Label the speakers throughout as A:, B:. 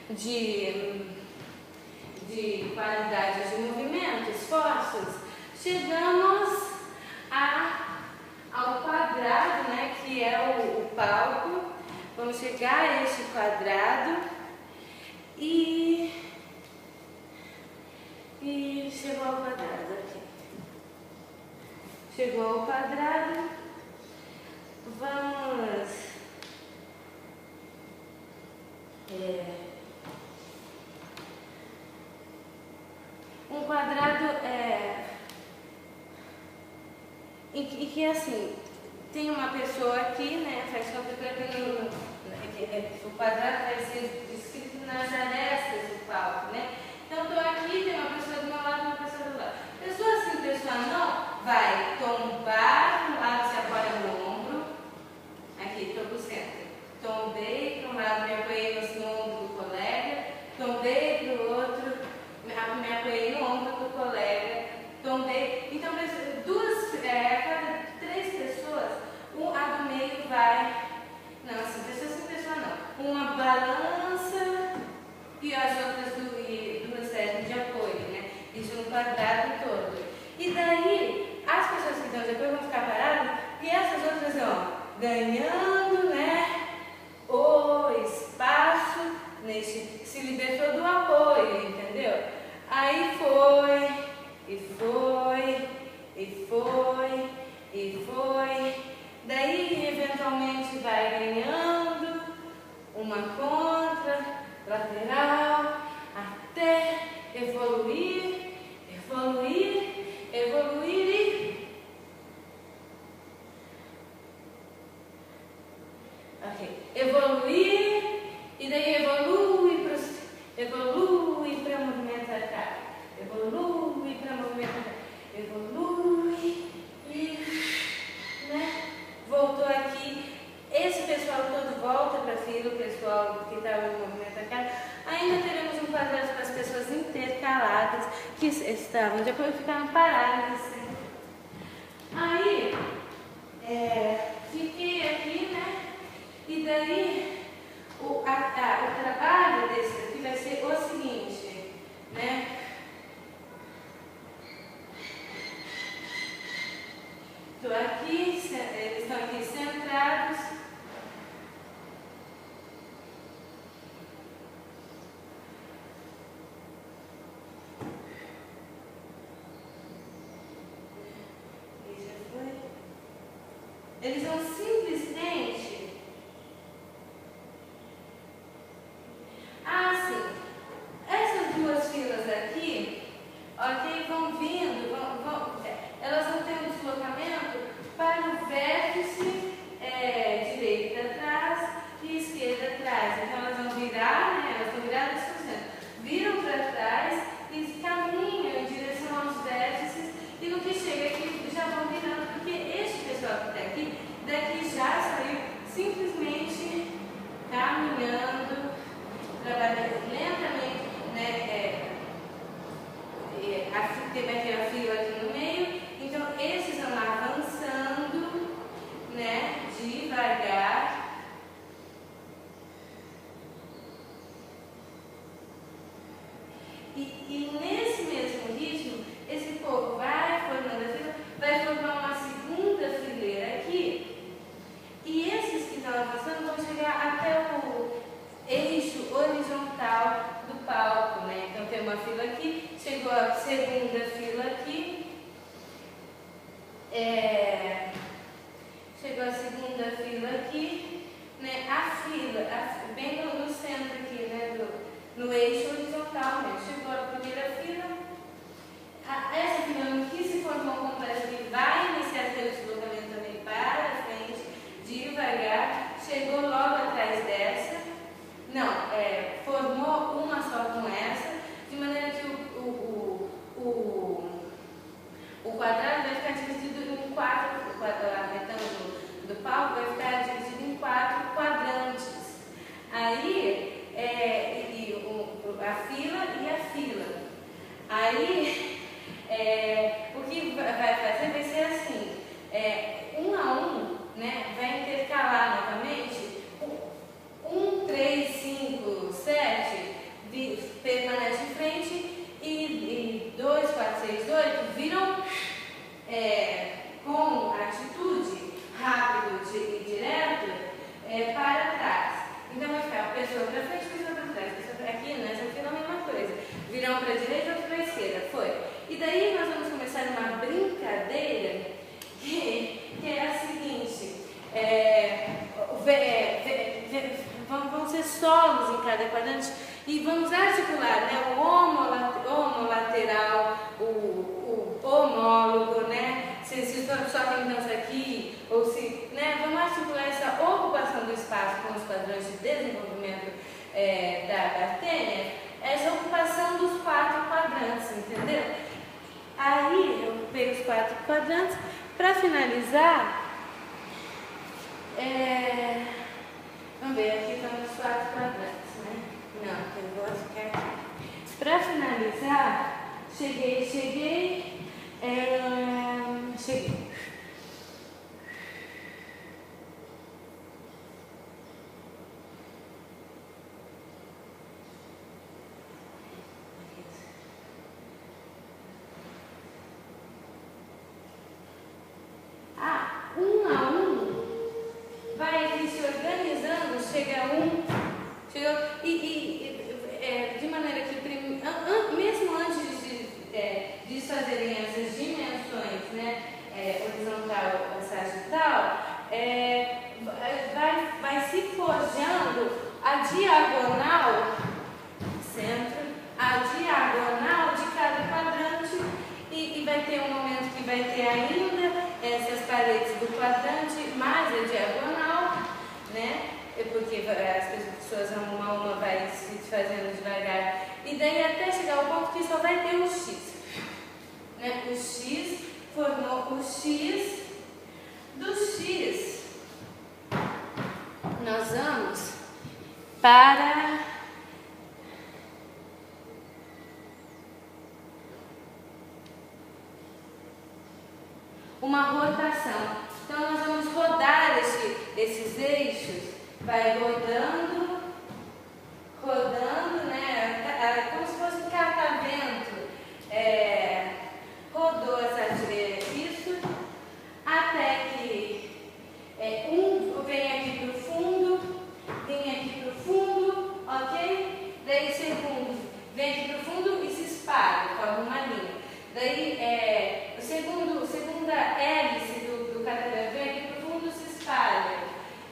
A: de qualidade de movimento, esforços, chegamos ao quadrado, né, que é o palco. Vamos chegar a este quadrado e chegou ao quadrado aqui. Chegou ao quadrado, vamos um quadrado em que assim, tem uma pessoa aqui, né, faz conta que o quadrado vai ser descrito nas arestas do palco, né? Então, estou aqui, tem uma pessoa do meu lado e uma pessoa do lado. Pessoa sim, pessoa não, vai tombar, um lado se apoia no ombro, aqui, estou para o centro. Tombei para um lado, me apoiei no ombro do colega, tombei para o outro, me apoiei no ombro do colega, tombei. Então, a cada 3 pessoas, a do meio vai. Não, assim, pessoa não. Uma balança e as outras duas servem de apoio, né? Isso no quadrado todo. E daí, as pessoas que estão depois vão ficar paradas e essas outras vão ganhando, né? O espaço, se libertou do apoio, entendeu? Aí foi, e foi, e foi, e foi. Daí, eventualmente, vai ganhando uma contra, lateral, até evoluir, evoluir, evoluir e... Ok. Evoluir, e daí evolui para movimento arcado, evolui para movimento arcado, evolui e... né? Voltou aqui, esse pessoal todo volta para a fila, o pessoal que estava no movimento arcado. Ainda teremos um quadrado para as pessoas intercaladas que estavam, depois ficaram paradas. Assim. Aí, fiquei aqui, né? E daí, o trabalho desse aqui vai ser o seguinte, né? Estou aqui, eles estão aqui centrados. Eles vão simplesmente... sim. Essas duas filas aqui, ok, vão vindo, elas vão ter um deslocamento para o vértice direita atrás e esquerda atrás. Então elas vão virar, né? Elas estão viradas para o centro. Viram para trás e caminham em direção aos vértices e no que chega aqui já vão virando, porque este pessoal que está aqui, daqui já saiu simplesmente caminhando, trabalhando lentamente, né? Teve aquela fila aqui no meio, então esses vão avançando, né? Devagar. E nesse mesmo ritmo, esse povo vai formando a fila, vai formar uma segunda fileira aqui, e esses que estão avançando vão chegar até o eixo horizontal do palco, né? Então tem uma fila aqui, chegou a segunda fila aqui, chegou a segunda fila aqui, né? A fila, bem no centro aqui, né? No eixo horizontal, né? Chegou a primeira fila, essa fila que se formou completa aqui vai iniciar seu deslocamento também para a frente, devagar, chegou logo atrás dessa. Não, formou uma só com essa, de maneira que o quadrado vai ficar dividido em 4, a retângulo do palco vai ficar dividido em 4 quadrantes. Aí, a fila e a fila. Aí, o que vai fazer vai ser assim, 1 a 1, né, vai intercalar novamente. 1, 3, 5, 7, virão para a direita e outro para a esquerda. Foi. E daí nós vamos começar uma brincadeira que é a seguinte, vão ser solos em cada quadrante e vamos articular, né, o homolateral, o homólogo, né, se só tem dança aqui, ou se, né, vamos articular essa ocupação do espaço com os padrões de desenvolvimento da Artêmia, essa ocupação dos 4 quadrantes, entendeu? Aí eu pego os 4 quadrantes. Para finalizar, vamos ver, aqui estão os 4 quadrantes, né? Não, eu vou ficar aqui. Para finalizar, cheguei. Um a um, vai aqui se organizando, chega de maneira que, mesmo antes de fazerem essas dimensões, né, horizontal ou sagital, vai se forjando a diagonal, centro, a diagonal de cada quadrante, e vai ter um momento que vai ter ainda essas paredes do quadrante mais a diagonal, né? Porque as pessoas uma a uma vai se fazendo devagar, e daí até chegar ao ponto que só vai ter o X, né? O X formou o X. Do X nós vamos para uma rotação. Então nós vamos rodar esses eixos, vai rodando, né? Como se fosse um catavento. Rodou isso, até que um vem aqui para o fundo, ok? Daí segundo vem aqui para o fundo e se espalha, forma uma linha. Daí segunda hélice do catavento vem aqui para o fundo, se espalha.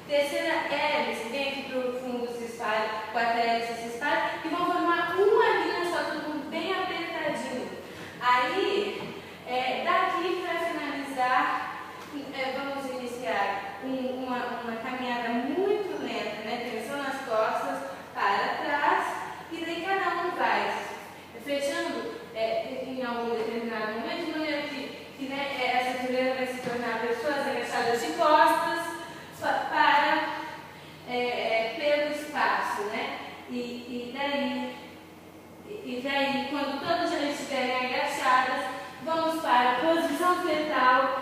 A: Terceira hélice vem aqui para o fundo, se espalha. Quarta hélice se espalha e vão formar uma linha só, todo mundo bem apertadinho. Aí, daqui para finalizar, vamos iniciar uma caminhada muito lenta, né? Tensão nas costas, para trás, e daí cada um vai fechando em algum determinado momento, de maneira que essa fileira vai se tornar pessoas agachadas de costas pelo espaço, né? E daí, quando todas já estiverem agachadas, vamos para a posição fetal